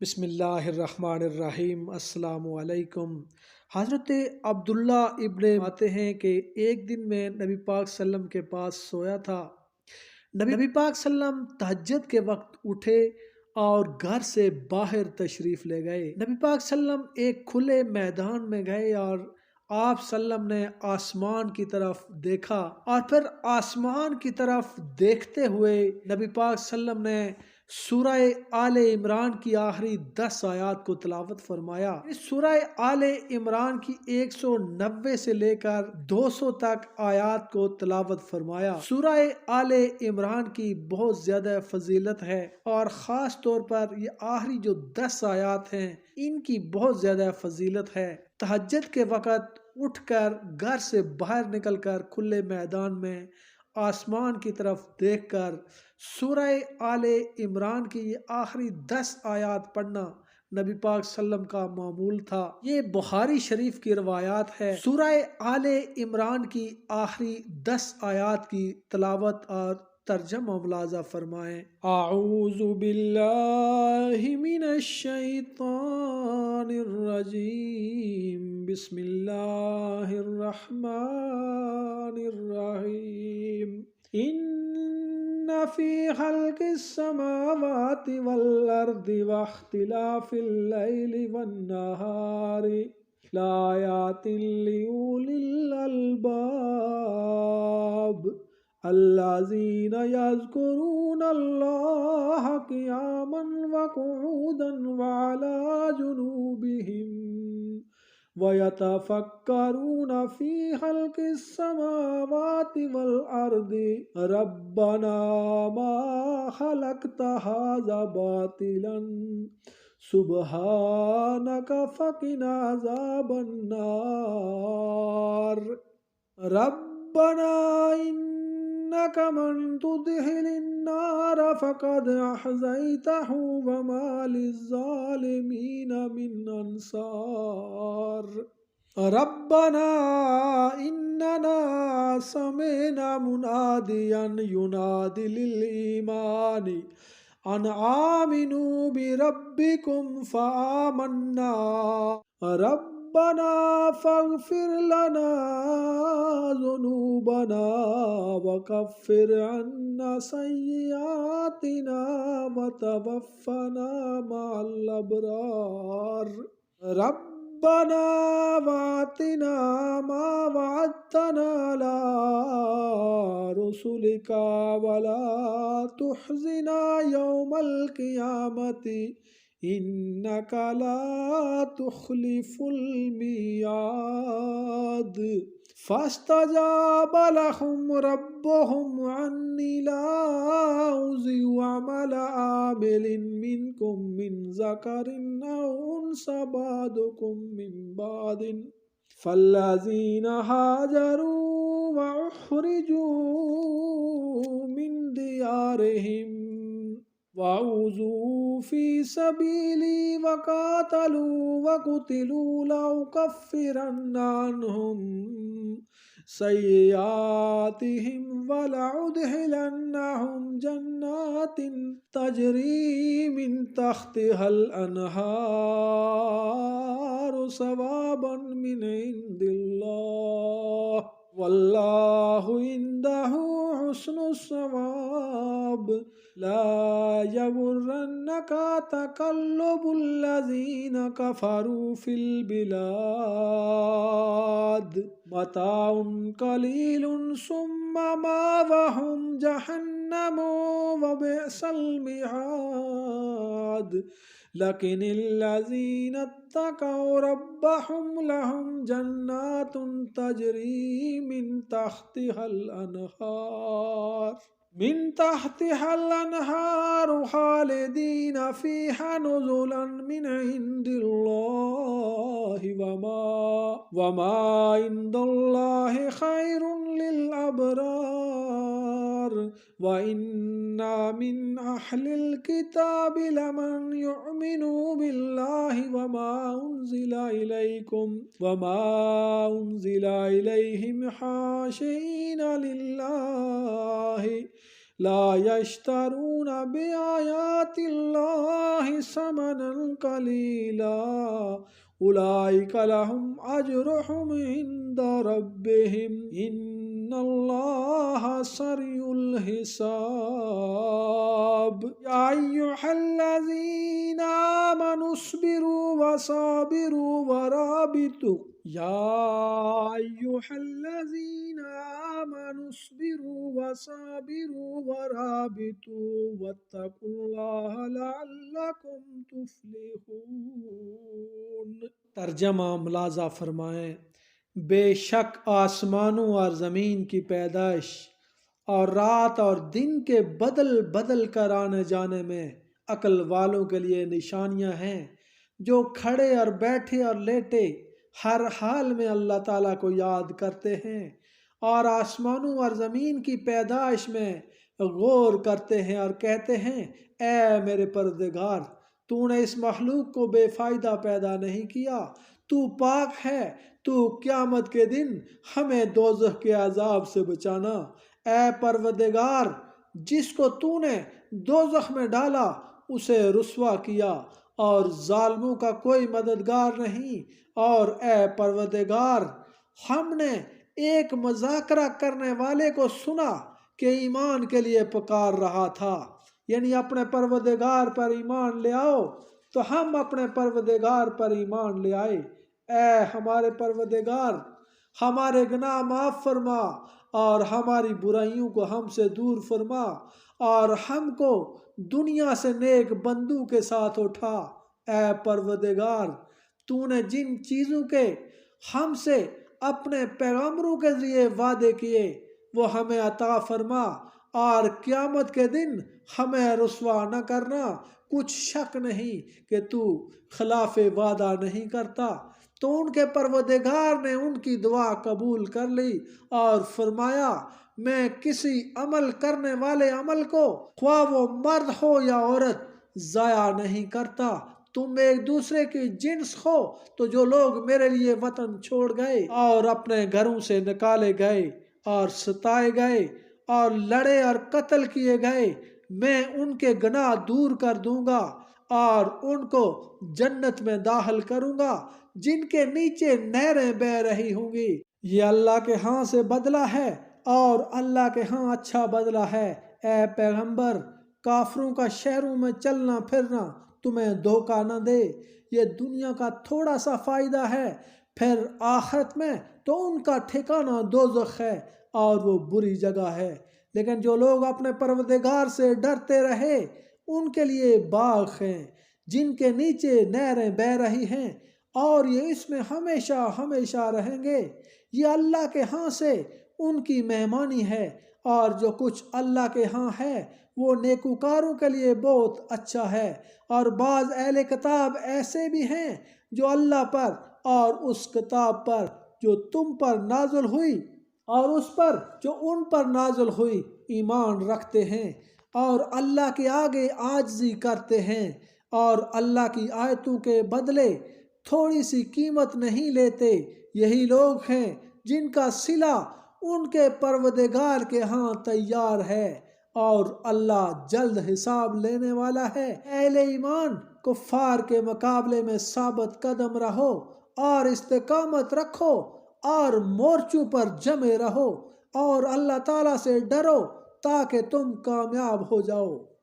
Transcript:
بسم اللہ الرحمن الرحیم۔ السلام علیکم۔ حضرت عبداللہ ابن آتے ہیں کہ ایک دن میں نبی پاک صلی اللہ علیہ وسلم کے پاس سویا تھا۔ نبی پاک صلی اللہ علیہ وسلم تہجد کے وقت اٹھے اور گھر سے باہر تشریف لے گئے۔ نبی پاک صلی اللہ علیہ وسلم ایک کھلے میدان میں گئے اور آپ صلی اللہ علیہ وسلم نے آسمان کی طرف دیکھا، اور پھر آسمان کی طرف دیکھتے ہوئے نبی پاک صلی اللہ علیہ وسلم نے سورہ آل عمران کی آخری 10 آیات کو تلاوت فرمایا۔ اس سورہ آل عمران کی 190 سے لے کر 200 تک آیات کو تلاوت فرمایا۔ سورہ آل عمران کی بہت زیادہ فضیلت ہے، اور خاص طور پر یہ آخری جو 10 آیات ہیں ان کی بہت زیادہ فضیلت ہے۔ تہجد کے وقت اٹھ کر گھر سے باہر نکل کر کھلے میدان میں آسمان کی طرف دیکھ کر سورہ آل عمران کی یہ آخری 10 آیات پڑھنا نبی پاک صلی اللہ علیہ وسلم کا معمول تھا۔ یہ بخاری شریف کی روایات ہے۔ سورہ آل عمران کی آخری 10 آیات کی تلاوت اور ترجمہ ملاحظہ فرمائیں۔ اعوذ باللہ من الشیطان الرجیم، بسم اللہ الرحمن الرحیم۔ ان فی خلق السماوات والارض واختلاف اللیل والنہار لآیات لأولی الالباب الذین یذکرون اللہ قیاما وقعودا وعلی جنوبہم وَيَتَفَكَّرُونَ فِي خَلْقِ السَّمَاوَاتِ وَالْأَرْضِ رَبَّنَا مَا خَلَقْتَ هَذَا بَاطِلًا سُبْحَانَكَ فَقِنَا عَذَابَ النَّارِ رَبَّنَا إِنَّكَ مَن تُدْخِلِ النَّارَ فَقَدْ أَخْزَيْتَهُ وَمَا لِلظَّالِمِينَ مِنْ أَنصَارٍ رَبَّنَا إِنَّنَا سَمِعْنَا مُنَادِيًا يُنَادِي لِلْإِيمَانِ أَنْ آمِنُوا بِرَبِّكُمْ فَآمَنَّا رَبَّنَا فَاغْفِرْ لَنَا ذُنُوبَنَا وَكَفِّرْ عَنَّا سَيِّئَاتِنَا وَتَوَفَّنَا مَعَ الْأَبْرَارِ رَبَّنَا وَآتِنَا مَا وَعَدتَّنَا عَلَى رُسُلِكَ وَلَا تُخْزِنَا يَوْمَ الْقِيَامَةِ إِنَّكَ لَا تُخْلِفُ الْمِيعَادَ فَاسْتَجَابَ لَهُمْ رَبُّهُمْ أَنِّي لَا أُضِيعُ عَمَلَ عَامِلٍ مِّنكُم مِّن ذَكَرٍ أَوْ أُنثَىٰ بَعْضُكُم مِّن بَعْضٍ فَالَّذِينَ هَاجَرُوا وَأُخْرِجُوا مِن دِيَارِهِمْ وَأُوذُوا فِي سَبِيلِي وَقَاتَلُوا وَقُتِلُوا لَأُكَفِّرَنَّ عَنْهُمْ سَيِّئَاتِهِمْ وَلَأُدْخِلَنَّهُمْ جَنَّاتٍ تَجْرِي مِن تَحْتِهَا الْأَنْهَارُ ثَوَابًا مِنْ عِندِ اللَّهِ وَاللَّهُ عِندَهُ حُسْنُ الثَّوَابِ لا يغرنك تقلب الذين كفروا في البلاد متاع قليل ثم مأواهم جهنم وبئس المهاد لكن الذين اتقوا ربهم لهم جنات تجري من تحتها الأنهار خالدين فيها نزلا من عند الله وما عند الله خير للأبرار وإن من أهل الكتاب لمن يؤمن بالله وما أنزل إليهم خاشعين لله لا یشترون بآیات اللہ ثمنا قلیلا اولئک لهم اجرهم عند ربهم ان اللہ سریع الحساب یا ایھا الذین آمنوا اصبروا وصابروا ورابطوا یا ایھا الذین آمنوا اصبروا وصابروا ورابطوا واتقوا اللہ لعلکم تفلحون۔ ترجمہ ملاحظہ فرمائیں، بے شک آسمانوں اور زمین کی پیدائش اور رات اور دن کے بدل بدل کر آنے جانے میں عقل والوں کے لیے نشانیاں ہیں، جو کھڑے اور بیٹھے اور لیٹے ہر حال میں اللہ تعالیٰ کو یاد کرتے ہیں اور آسمانوں اور زمین کی پیدائش میں غور کرتے ہیں اور کہتے ہیں اے میرے پروردگار، تو نے اس مخلوق کو بے فائدہ پیدا نہیں کیا، تو پاک ہے، تو قیامت کے دن ہمیں دوزخ کے عذاب سے بچانا۔ اے پروردگار، جس کو تو نے دوزخ میں ڈالا اسے رسوا کیا اور ظالموں کا کوئی مددگار نہیں۔ اور اے پروردگار، ہم نے ایک مذاکرہ کرنے والے کو سنا کہ ایمان کے لیے پکار رہا تھا، یعنی اپنے پروردگار پر ایمان لے آؤ، تو ہم اپنے پروردگار پر ایمان لے آئے۔ اے ہمارے پروردگار، ہمارے گناہ معاف فرما اور ہماری برائیوں کو ہم سے دور فرما اور ہم کو دنیا سے نیک بندوں کے ساتھ اٹھا۔ اے پروردگار، تو نے جن چیزوں کے ہم سے اپنے پیغمبروں کے ذریعے وعدے کیے وہ ہمیں عطا فرما اور قیامت کے دن ہمیں رسوا نہ کرنا۔ کچھ شک نہیں کہ تو خلاف وعدہ نہیں کرتا۔ تو ان کے پروردگار نے ان کی دعا قبول کر لی اور فرمایا میں کسی عمل کرنے والے عمل کو خواہ وہ مرد ہو یا عورت ضائع نہیں کرتا۔ تم ایک دوسرے کی جنس ہو، تو جو لوگ میرے لیے وطن چھوڑ گئے اور اپنے گھروں سے نکالے گئے اور ستائے گئے اور لڑے اور قتل کیے گئے، میں ان کے گناہ دور کر دوں گا اور ان کو جنت میں داخل کروں گا جن کے نیچے نہریں بہہ رہی ہوں گی۔ یہ اللہ کے ہاں سے بدلہ ہے اور اللہ کے ہاں اچھا بدلہ ہے۔ اے پیغمبر، کافروں کا شہروں میں چلنا پھرنا تمہیں دھوکہ نہ دے، یہ دنیا کا تھوڑا سا فائدہ ہے، پھر آخرت میں تو ان کا ٹھکانہ دوزخ ہے اور وہ بری جگہ ہے۔ لیکن جو لوگ اپنے پروردگار سے ڈرتے رہے ان کے لیے باغ ہیں جن کے نیچے نہریں بہہ رہی ہیں اور یہ اس میں ہمیشہ ہمیشہ رہیں گے۔ یہ اللہ کے ہاں سے ان کی مہمانی ہے اور جو کچھ اللہ کے ہاں ہے وہ نیکوکاروں کے لیے بہت اچھا ہے۔ اور بعض اہل کتاب ایسے بھی ہیں جو اللہ پر اور اس کتاب پر جو تم پر نازل ہوئی اور اس پر جو ان پر نازل ہوئی ایمان رکھتے ہیں اور اللہ کے آگے عاجزی کرتے ہیں اور اللہ کی آیتوں کے بدلے تھوڑی سی قیمت نہیں لیتے۔ یہی لوگ ہیں جن کا صلہ ان کے پروردگار کے ہاں تیار ہے اور اللہ جلد حساب لینے والا ہے۔ اہل ایمان، کفار کے مقابلے میں ثابت قدم رہو اور استقامت رکھو اور مورچوں پر جمے رہو اور اللہ تعالیٰ سے ڈرو تاکہ تم کامیاب ہو جاؤ۔